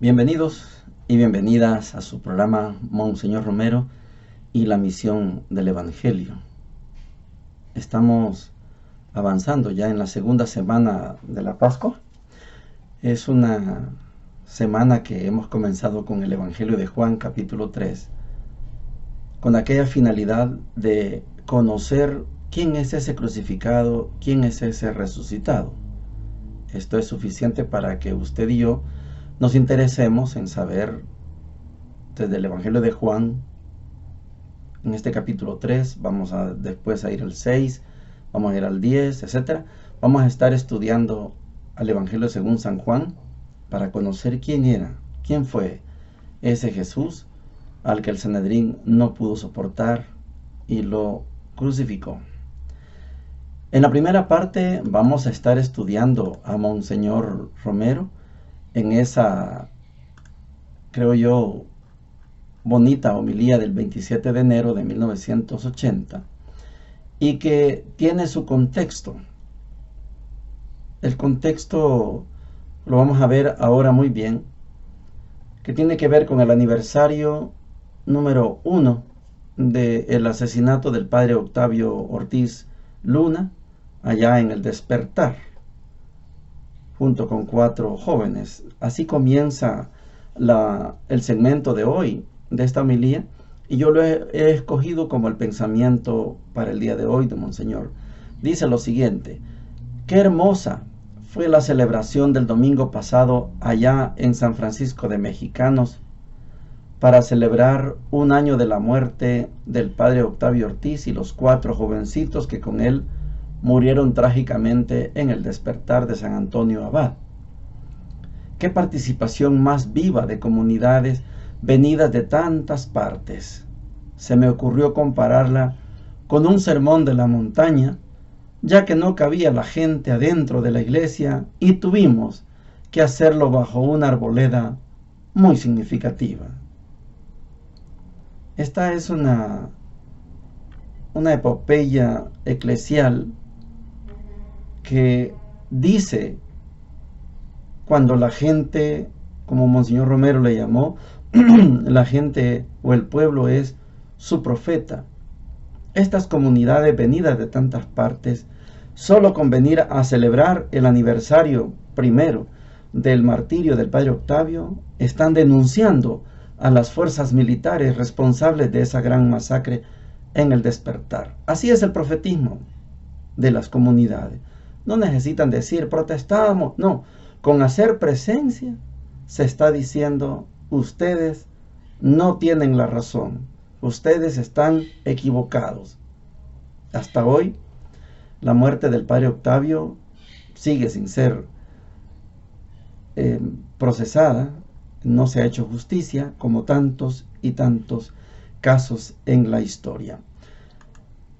Bienvenidos y bienvenidas a su programa Monseñor Romero y la misión del Evangelio. Estamos avanzando ya en la segunda semana de la Pascua. Es una semana que hemos comenzado con el Evangelio de Juan, capítulo 3, con aquella finalidad de conocer quién es ese crucificado, quién es ese resucitado. Esto es suficiente para que usted y yo nos interesemos en saber desde el Evangelio de Juan, en este capítulo 3, vamos a después a ir al 6, vamos a ir al 10, etc. Vamos a estar estudiando al Evangelio según San Juan para conocer quién era, quién fue ese Jesús al que el Sanedrín no pudo soportar y lo crucificó. En la primera parte vamos a estar estudiando a Monseñor Romero en esa, creo yo, bonita homilía del 27 de enero de 1980 y que tiene su contexto. El contexto lo vamos a ver ahora muy bien, que tiene que ver con el aniversario número 1 del asesinato del padre Octavio Ortiz Luna, allá en el Despertar, junto con 4 jóvenes. Así comienza el segmento de hoy, de esta homilía, y yo lo he escogido como el pensamiento para el día de hoy de Monseñor. Dice lo siguiente: qué hermosa fue la celebración del domingo pasado allá en San Francisco de Mexicanos, para celebrar un año de la muerte del padre Octavio Ortiz y los 4 jovencitos que con él murieron trágicamente en el Despertar de San Antonio Abad. Qué participación más viva de comunidades venidas de tantas partes. Se me ocurrió compararla con un sermón de la montaña, ya que no cabía la gente adentro de la iglesia y tuvimos que hacerlo bajo una arboleda muy significativa. Esta es una epopeya eclesial que dice, cuando la gente, como Monseñor Romero le llamó, la gente o el pueblo es su profeta. Estas comunidades venidas de tantas partes, solo con venir a celebrar el aniversario primero del martirio del padre Octavio, están denunciando a las fuerzas militares responsables de esa gran masacre en el Despertar. Así es el profetismo de las comunidades. No necesitan decir protestamos, no, con hacer presencia se está diciendo: ustedes no tienen la razón, ustedes están equivocados. Hasta hoy, la muerte del padre Octavio sigue sin ser procesada, no se ha hecho justicia, como tantos y tantos casos en la historia.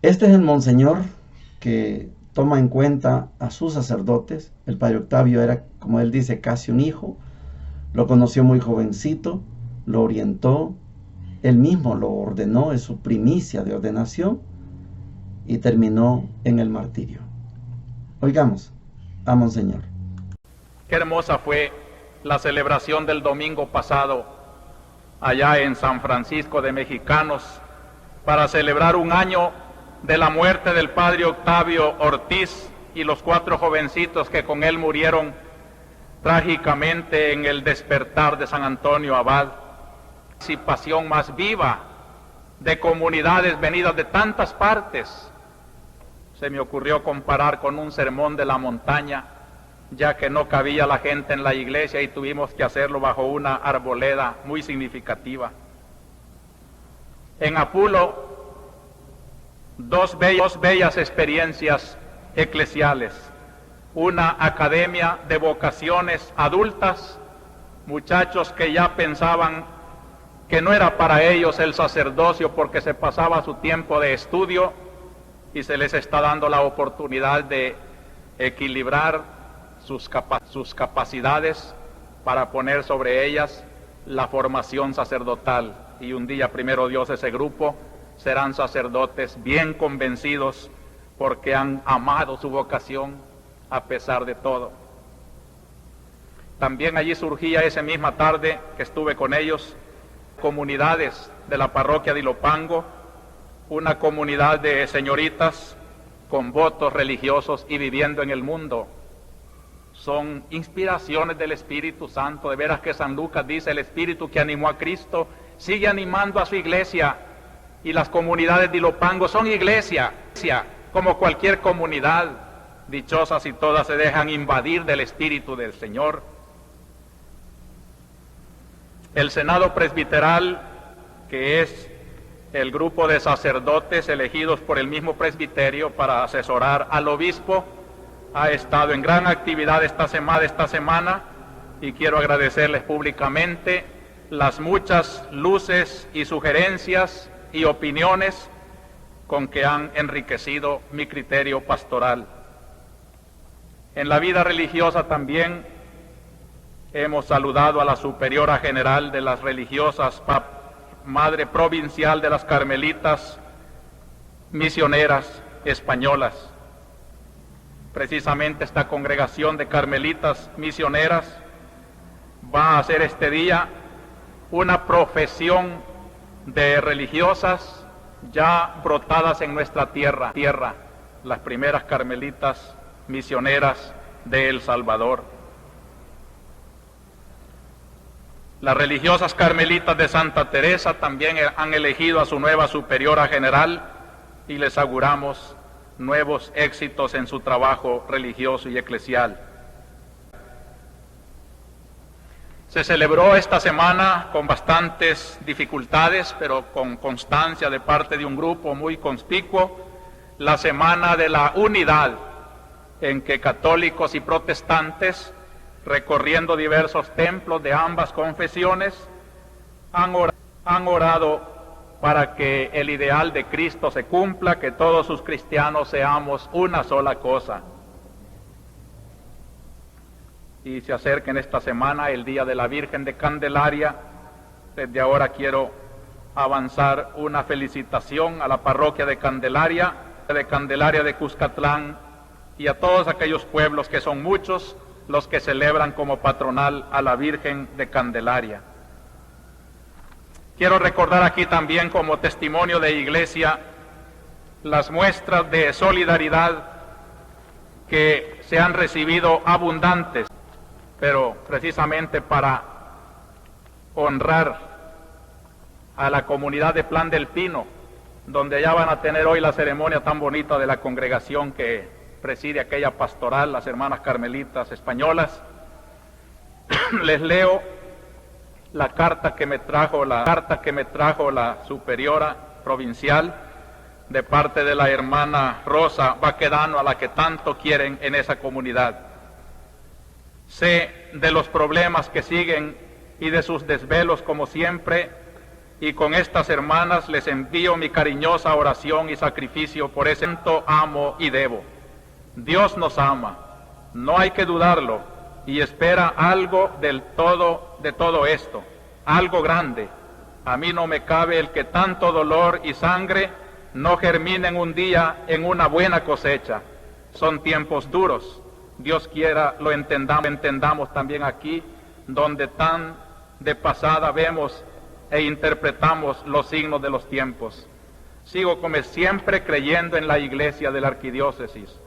Este es el Monseñor que toma en cuenta a sus sacerdotes. El padre Octavio era, como él dice, casi un hijo. Lo conoció muy jovencito, lo orientó, él mismo lo ordenó, es su primicia de ordenación, y terminó en el martirio. Oigamos a Monseñor. Qué hermosa fue la celebración del domingo pasado allá en San Francisco de Mexicanos para celebrar un año de la muerte del padre Octavio Ortiz y los 4 jovencitos que con él murieron trágicamente en el Despertar de San Antonio Abad. Participación más viva de comunidades venidas de tantas partes. Se me ocurrió comparar con un sermón de la montaña, ya que no cabía la gente en la iglesia y tuvimos que hacerlo bajo una arboleda muy significativa. En Apulo, dos bellas experiencias eclesiales. Una academia de vocaciones adultas, muchachos que ya pensaban que no era para ellos el sacerdocio porque se pasaba su tiempo de estudio, y se les está dando la oportunidad de equilibrar sus capacidades para poner sobre ellas la formación sacerdotal. Y un día, primero Dios, ese grupo serán sacerdotes bien convencidos porque han amado su vocación a pesar de todo. También allí surgía esa misma tarde que estuve con ellos, comunidades de la parroquia de Ilopango, una comunidad de señoritas con votos religiosos y viviendo en el mundo. Son inspiraciones del Espíritu Santo. De veras que San Lucas dice, el Espíritu que animó a Cristo sigue animando a su iglesia, y las comunidades de Ilopango son iglesia, como cualquier comunidad, dichosas y todas se dejan invadir del Espíritu del Señor. El Senado Presbiteral, que es el grupo de sacerdotes elegidos por el mismo presbiterio para asesorar al obispo, ha estado en gran actividad esta semana, y quiero agradecerles públicamente las muchas luces y sugerencias y opiniones con que han enriquecido mi criterio pastoral. En la vida religiosa también hemos saludado a la superiora general de las religiosas, madre provincial de las carmelitas misioneras españolas. Precisamente esta congregación de carmelitas misioneras va a hacer este día una profesión de religiosas ya brotadas en nuestra tierra, las primeras carmelitas misioneras de El Salvador. Las religiosas carmelitas de Santa Teresa también han elegido a su nueva superiora general, y les auguramos nuevos éxitos en su trabajo religioso y eclesial. Se celebró esta semana con bastantes dificultades, pero con constancia de parte de un grupo muy conspicuo, la Semana de la Unidad, en que católicos y protestantes, recorriendo diversos templos de ambas confesiones, han orado para que el ideal de Cristo se cumpla, que todos sus cristianos seamos una sola cosa. Y se acerca en esta semana el Día de la Virgen de Candelaria. Desde ahora quiero avanzar una felicitación a la parroquia de Candelaria de Cuscatlán, y a todos aquellos pueblos, que son muchos, los que celebran como patronal a la Virgen de Candelaria. Quiero recordar aquí también, como testimonio de iglesia, las muestras de solidaridad que se han recibido abundantes, pero precisamente para honrar a la comunidad de Plan del Pino, donde ya van a tener hoy la ceremonia tan bonita de la congregación que preside aquella pastoral, las hermanas carmelitas españolas. Les leo la carta que me trajo la superiora provincial de parte de la hermana Rosa Baquedano, a la que tanto quieren en esa comunidad. Sé de los problemas que siguen y de sus desvelos como siempre, y con estas hermanas les envío mi cariñosa oración y sacrificio por ese santo amo y debo. Dios nos ama, no hay que dudarlo, y espera algo de todo esto, algo grande. A mí no me cabe el que tanto dolor y sangre no germinen un día en una buena cosecha. Son tiempos duros. Dios quiera lo entendamos también aquí, donde tan de pasada vemos e interpretamos los signos de los tiempos. Sigo como siempre creyendo en la iglesia de la arquidiócesis,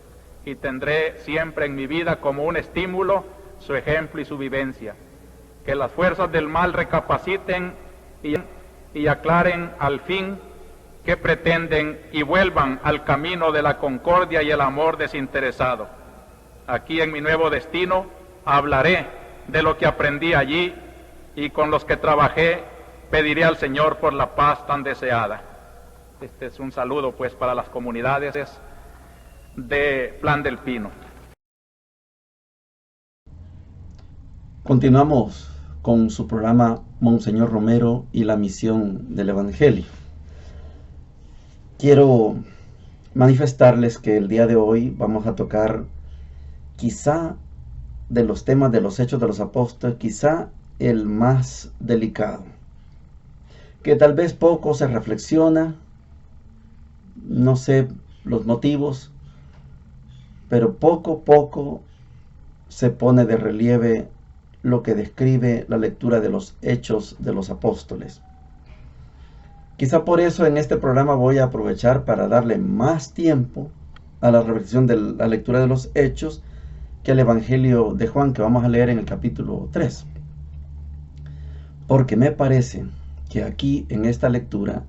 y tendré siempre en mi vida como un estímulo su ejemplo y su vivencia. Que las fuerzas del mal recapaciten y aclaren al fin qué pretenden, y vuelvan al camino de la concordia y el amor desinteresado. Aquí en mi nuevo destino hablaré de lo que aprendí allí, y con los que trabajé pediré al Señor por la paz tan deseada. Este es un saludo pues para las comunidades de Plan del Pino. Continuamos con su programa Monseñor Romero y la misión del Evangelio. Quiero manifestarles que el día de hoy vamos a tocar quizá de los temas de los Hechos de los Apóstoles, quizá el más delicado, que tal vez poco se reflexiona, no sé los motivos, pero poco se pone de relieve lo que describe la lectura de los Hechos de los Apóstoles. Quizá por eso en este programa voy a aprovechar para darle más tiempo a la reflexión de la lectura de los Hechos que al Evangelio de Juan, que vamos a leer en el capítulo 3. Porque me parece que aquí en esta lectura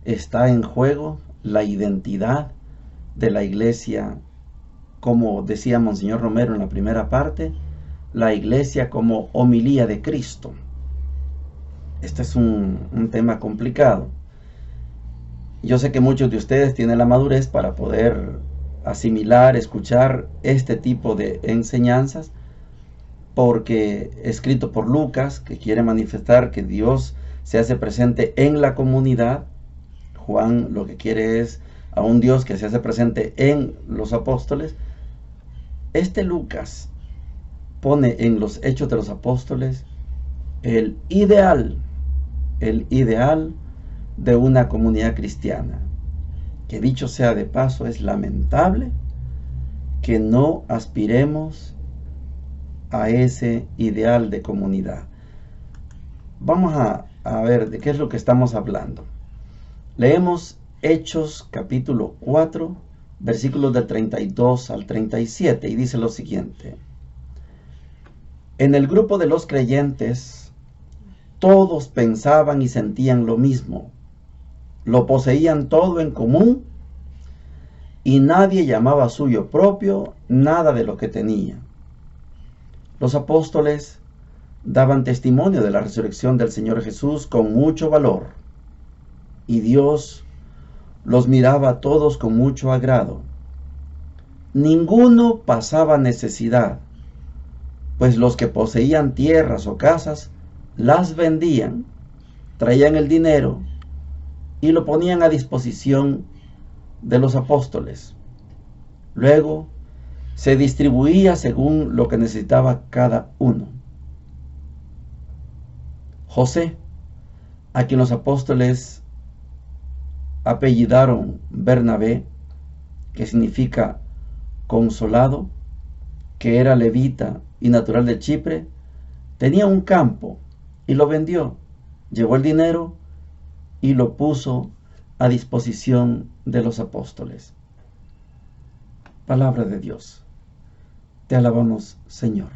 está en juego la identidad de la iglesia, como decía Monseñor Romero en la primera parte, la iglesia como homilía de Cristo. Este es un tema complicado. Yo sé que muchos de ustedes tienen la madurez para poder asimilar, escuchar este tipo de enseñanzas, porque escrito por Lucas, que quiere manifestar que Dios se hace presente en la comunidad. Juan lo que quiere es a un Dios que se hace presente en los apóstoles. Este Lucas pone en los Hechos de los Apóstoles el ideal de una comunidad cristiana, que dicho sea de paso, es lamentable que no aspiremos a ese ideal de comunidad. Vamos a ver de qué es lo que estamos hablando. Leemos Hechos capítulo 4, versículos del 32 al 37, y dice lo siguiente: En el grupo de los creyentes, todos pensaban y sentían lo mismo, lo poseían todo en común, y nadie llamaba suyo propio nada de lo que tenía. Los apóstoles daban testimonio de la resurrección del Señor Jesús con mucho valor, y Dios los miraba a todos con mucho agrado. Ninguno pasaba necesidad, pues los que poseían tierras o casas las vendían, traían el dinero y lo ponían a disposición de los apóstoles. Luego se distribuía según lo que necesitaba cada uno. José, a quien los apóstoles apellidaron Bernabé, que significa consolado, que era levita y natural de Chipre, tenía un campo y lo vendió, llevó el dinero y lo puso a disposición de los apóstoles. Palabra de Dios. Te alabamos, Señor.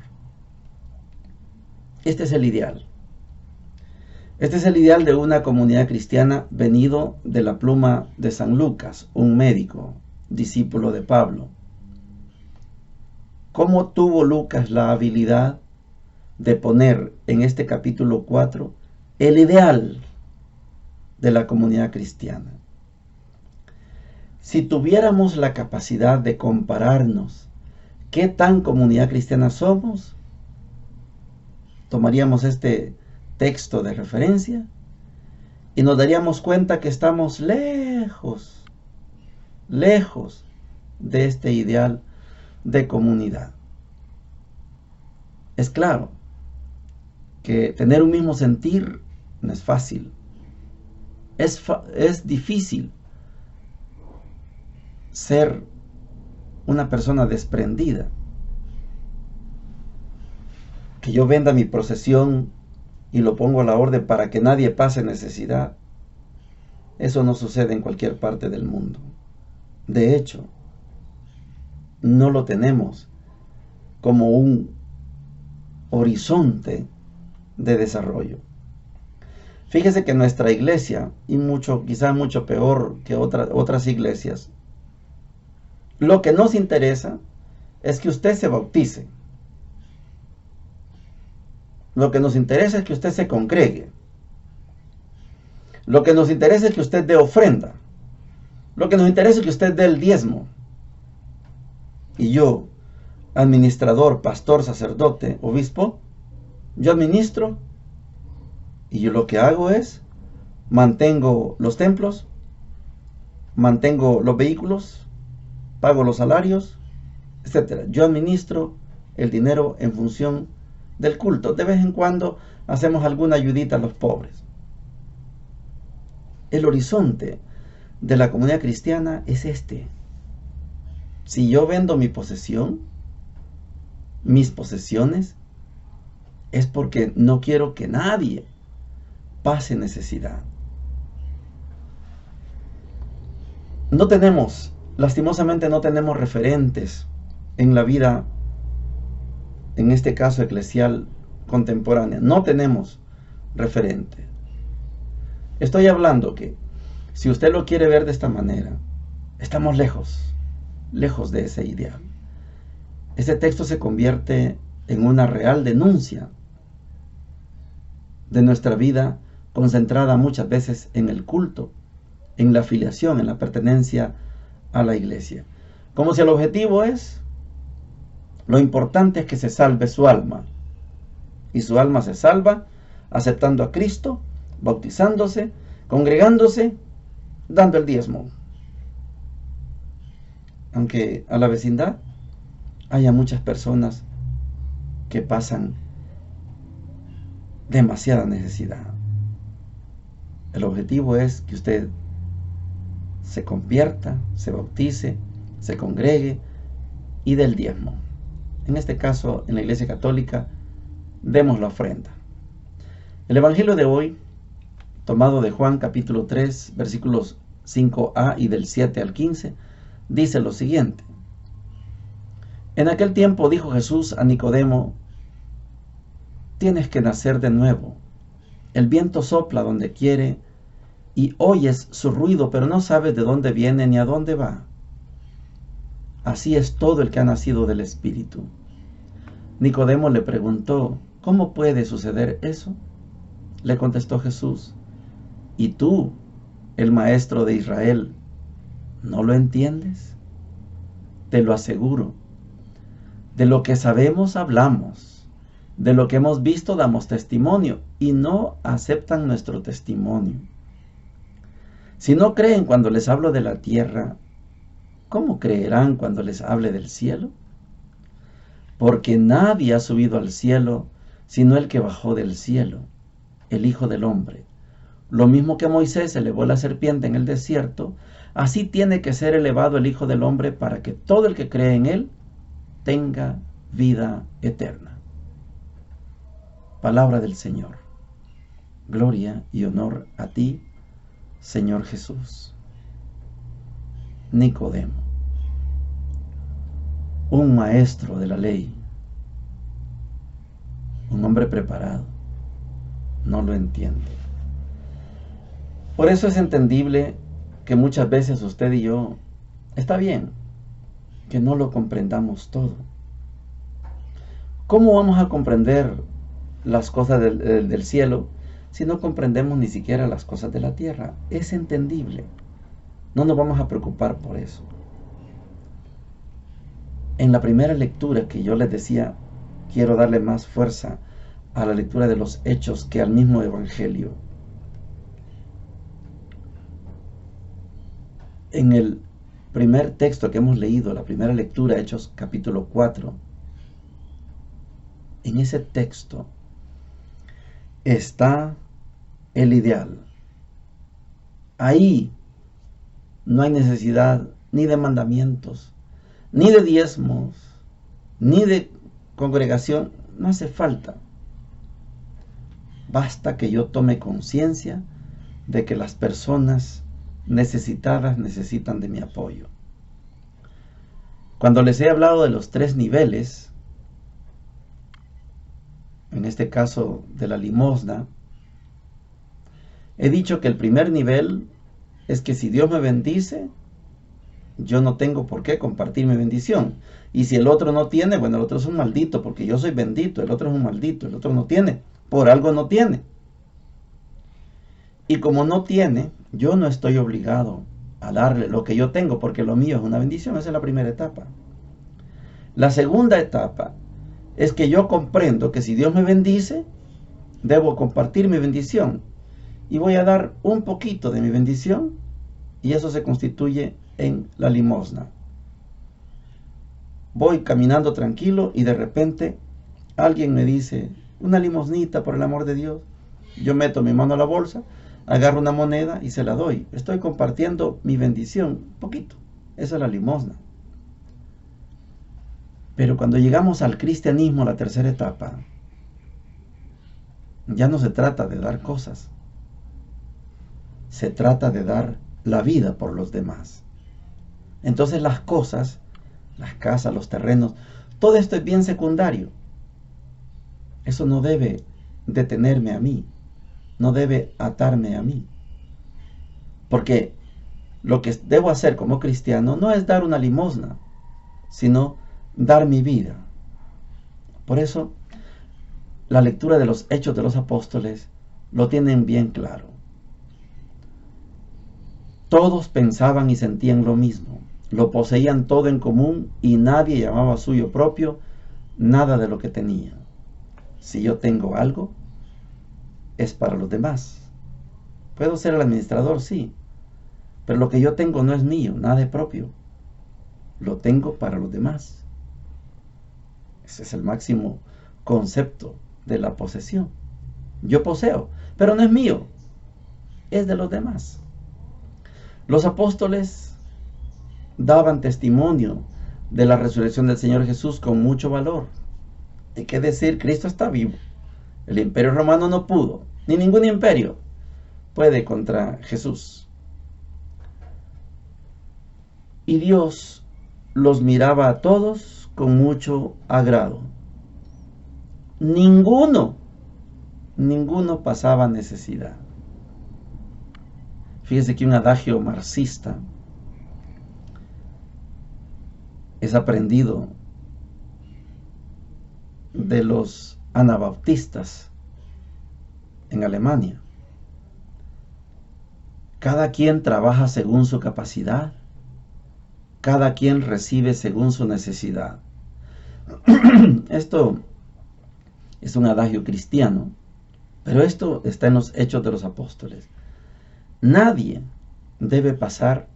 Este es el ideal. Este es el ideal de una comunidad cristiana venido de la pluma de San Lucas, un médico, discípulo de Pablo. ¿Cómo tuvo Lucas la habilidad de poner en este capítulo 4 el ideal de la comunidad cristiana? Si tuviéramos la capacidad de compararnos qué tan comunidad cristiana somos, tomaríamos este texto de referencia y nos daríamos cuenta que estamos lejos de este ideal de comunidad. Es claro que tener un mismo sentir no es fácil. Es difícil ser una persona desprendida. Que yo venda mi procesión y lo pongo a la orden para que nadie pase necesidad. Eso no sucede en cualquier parte del mundo. De hecho, no lo tenemos como un horizonte de desarrollo. Fíjese que nuestra iglesia, y quizás mucho peor que otras iglesias, lo que nos interesa es que usted se bautice. Lo que nos interesa es que usted se congregue. Lo que nos interesa es que usted dé ofrenda. Lo que nos interesa es que usted dé el diezmo. Y yo, administrador, pastor, sacerdote, obispo, yo administro y yo lo que hago es mantengo los templos, mantengo los vehículos, pago los salarios, etc. Yo administro el dinero en función del culto. De vez en cuando hacemos alguna ayudita a los pobres. El horizonte de la comunidad cristiana es este. Si yo vendo mi posesión, mis posesiones, es porque no quiero que nadie pase necesidad. Lastimosamente no tenemos referentes en la vida, en este caso eclesial contemporánea. No tenemos referentes. Estoy hablando que, si usted lo quiere ver de esta manera, estamos lejos de ese ideal. Ese texto se convierte en una real denuncia de nuestra vida, concentrada muchas veces en el culto, en la afiliación, en la pertenencia a la iglesia. Como si el objetivo es, lo importante es que se salve su alma. Y su alma se salva aceptando a Cristo, bautizándose, congregándose, dando el diezmo. Aunque a la vecindad haya muchas personas que pasan demasiada necesidad. El objetivo es que usted se convierta, se bautice, se congregue y dé el diezmo. En este caso, en la Iglesia Católica, demos la ofrenda. El Evangelio de hoy, tomado de Juan capítulo 3, versículos 5a y del 7 al 15, dice lo siguiente. En aquel tiempo dijo Jesús a Nicodemo: tienes que nacer de nuevo. El viento sopla donde quiere y oyes su ruido, pero no sabes de dónde viene ni a dónde va. Así es todo el que ha nacido del Espíritu. Nicodemo le preguntó: ¿cómo puede suceder eso? Le contestó Jesús: ¿y tú, el maestro de Israel, no lo entiendes? Te lo aseguro. De lo que sabemos hablamos, de lo que hemos visto damos testimonio, y no aceptan nuestro testimonio. Si no creen cuando les hablo de la tierra, ¿cómo creerán cuando les hable del cielo? Porque nadie ha subido al cielo sino el que bajó del cielo, el Hijo del Hombre. Lo mismo que Moisés elevó la serpiente en el desierto, así tiene que ser elevado el Hijo del Hombre, para que todo el que cree en él tenga vida eterna. Palabra del Señor. Gloria y honor a ti, Señor Jesús. Nicodemo, un maestro de la ley, un hombre preparado, no lo entiende. Por eso es entendible que muchas veces usted y yo, está bien que no lo comprendamos todo. ¿Cómo vamos a comprender las cosas del cielo si no comprendemos ni siquiera las cosas de la tierra? Es entendible. No nos vamos a preocupar por eso. En la primera lectura que yo les decía, quiero darle más fuerza a la lectura de los Hechos que al mismo Evangelio. En el primer texto que hemos leído, la primera lectura, Hechos capítulo 4, en ese texto está el ideal. Ahí no hay necesidad ni de mandamientos, ni de diezmos, ni de congregación. No hace falta. Basta que yo tome conciencia de que las personas necesitadas necesitan de mi apoyo. Cuando les he hablado de los 3 niveles, en este caso de la limosna, he dicho que el primer nivel es que si Dios me bendice, yo no tengo por qué compartir mi bendición. Y si el otro no tiene, bueno, el otro es un maldito, porque yo soy bendito, el otro es un maldito, el otro no tiene, por algo no tiene. Y como no tiene, yo no estoy obligado a darle lo que yo tengo, porque lo mío es una bendición. Esa es la primera etapa. La segunda etapa es que yo comprendo que si Dios me bendice, debo compartir mi bendición. Y voy a dar un poquito de mi bendición, y eso se constituye en la limosna. Voy caminando tranquilo y de repente alguien me dice: una limosnita, por el amor de Dios. Yo meto mi mano a la bolsa, agarro una moneda y se la doy. Estoy compartiendo mi bendición, un poquito. Esa es la limosna. Pero cuando llegamos al cristianismo, la tercera etapa, ya no se trata de dar cosas, se trata de dar la vida por los demás. Entonces las cosas, las casas, los terrenos, todo esto es bien secundario. Eso no debe detenerme a mí, no debe atarme a mí. Porque lo que debo hacer como cristiano no es dar una limosna, sino dar mi vida. Por eso, la lectura de los Hechos de los Apóstoles lo tienen bien claro. Todos pensaban y sentían lo mismo, lo poseían todo en común y nadie llamaba suyo propio nada de lo que tenía. Si yo tengo algo, es para los demás. Puedo ser el administrador, sí, pero lo que yo tengo no es mío, nada de propio. Lo tengo para los demás. Ese es el máximo concepto de la posesión. Yo poseo, pero no es mío, es de los demás. Los apóstoles daban testimonio de la resurrección del Señor Jesús con mucho valor. Hay que decir, Cristo está vivo. El imperio romano no pudo, ni ningún imperio puede contra Jesús. Y Dios los miraba a todos con mucho agrado. Ninguno pasaba necesidad. Fíjese que un adagio marxista es aprendido de los anabaptistas en Alemania. Cada quien trabaja según su capacidad, cada quien recibe según su necesidad. Esto es un adagio cristiano, pero esto está en los Hechos de los Apóstoles. Nadie debe pasar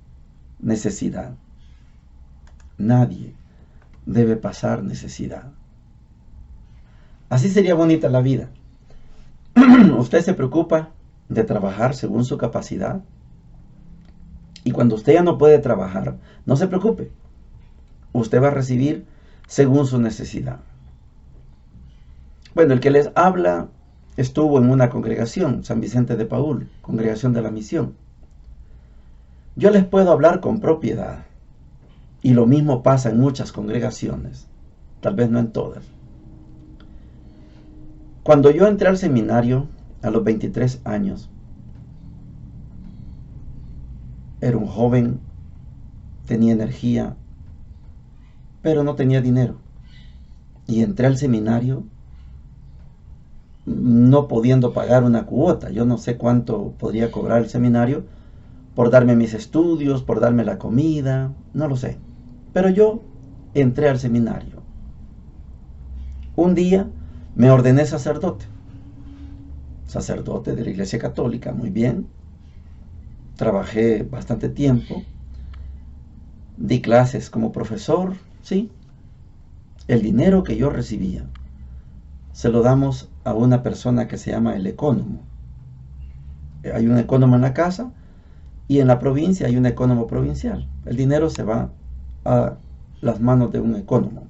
necesidad. Nadie debe pasar necesidad. Así sería bonita la vida. Usted se preocupa de trabajar según su capacidad. Y cuando usted ya no puede trabajar, no se preocupe. Usted va a recibir según su necesidad. Bueno, el que les habla estuvo en una congregación, San Vicente de Paúl, congregación de la misión. Yo les puedo hablar con propiedad. Y lo mismo pasa en muchas congregaciones, tal vez no en todas. Cuando yo entré al seminario a los 23 años, era un joven, tenía energía, pero no tenía dinero. Y entré al seminario no pudiendo pagar una cuota. Yo no sé cuánto podría cobrar el seminario por darme mis estudios, por darme la comida, no lo sé. Pero yo entré al seminario. Un día me ordené sacerdote de la Iglesia Católica, muy bien. Trabajé bastante tiempo, di clases como profesor, sí. El dinero que yo recibía se lo damos a una persona que se llama el ecónomo. Hay un ecónomo en la casa y en la provincia hay un ecónomo provincial. El dinero se va a las manos de un ecónomo.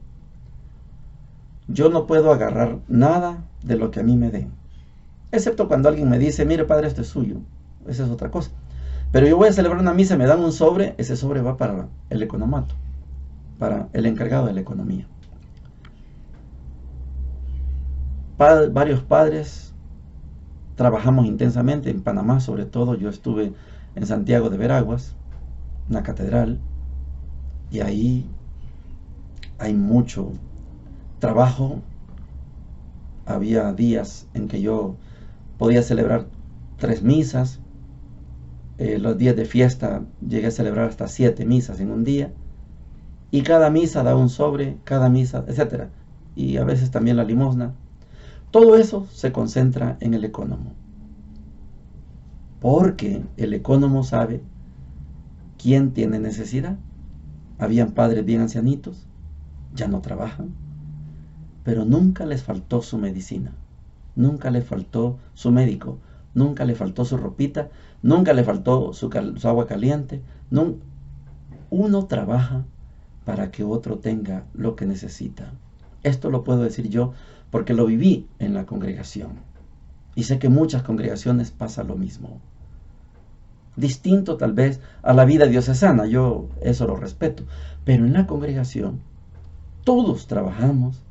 Yo no puedo agarrar nada de lo que a mí me den, excepto cuando alguien me dice, mire padre, esto es suyo. Esa es otra cosa. Pero yo voy a celebrar una misa, me dan un sobre, ese sobre va para el economato, para el encargado de la economía. Varios padres trabajamos intensamente en Panamá, sobre todo. Yo estuve en Santiago de Veraguas, una catedral, y ahí hay mucho trabajo. Había días en que yo podía celebrar 3 misas. Los días de fiesta llegué a celebrar hasta 7 misas en un día. Y cada misa da un sobre, cada misa, etc. Y a veces también la limosna. Todo eso se concentra en el ecónomo. Porque el ecónomo sabe quién tiene necesidad. Habían padres bien ancianitos, ya no trabajan, pero nunca les faltó su medicina, nunca les faltó su médico, nunca le faltó su ropita, nunca le faltó su agua caliente. Uno trabaja para que otro tenga lo que necesita. Esto lo puedo decir yo porque lo viví en la congregación. Y sé que muchas congregaciones pasa lo mismo. Distinto tal vez a la vida diocesana, yo eso lo respeto. Pero en la congregación todos trabajamos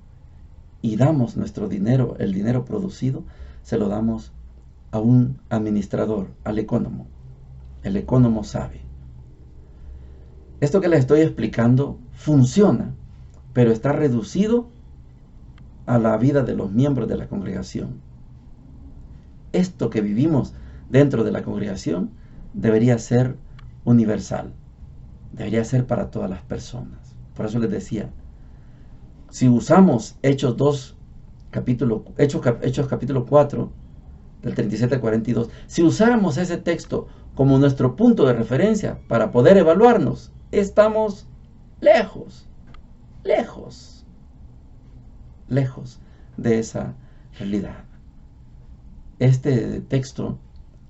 y damos nuestro dinero, el dinero producido, se lo damos a un administrador, al ecónomo. El ecónomo sabe. Esto que les estoy explicando funciona, pero está reducido a la vida de los miembros de la congregación. Esto que vivimos dentro de la congregación debería ser universal, debería ser para todas las personas. Por eso les decía, si usamos Hechos capítulo 4, del 37 al 42, si usáramos ese texto como nuestro punto de referencia para poder evaluarnos, estamos lejos de esa realidad. Este texto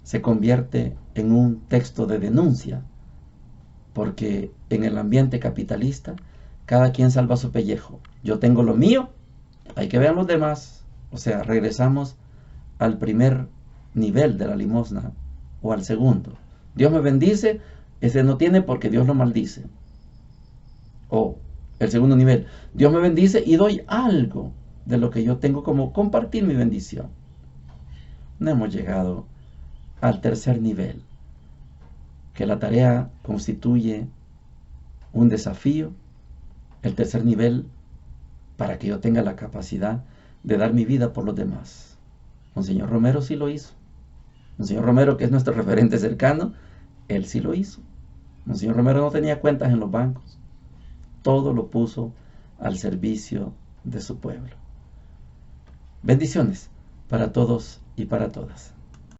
se convierte en un texto de denuncia, porque en el ambiente capitalista cada quien salva su pellejo. Yo tengo lo mío, hay que ver los demás. O sea, regresamos al primer nivel de la limosna o al segundo. Dios me bendice, ese no tiene porque Dios lo maldice. O el segundo nivel, Dios me bendice y doy algo de lo que yo tengo, como compartir mi bendición. No hemos llegado al tercer nivel, que la tarea constituye un desafío. El tercer nivel, para que yo tenga la capacidad de dar mi vida por los demás. Monseñor Romero sí lo hizo. Monseñor Romero, que es nuestro referente cercano, él sí lo hizo. Monseñor Romero no tenía cuentas en los bancos. Todo lo puso al servicio de su pueblo. Bendiciones para todos y para todas.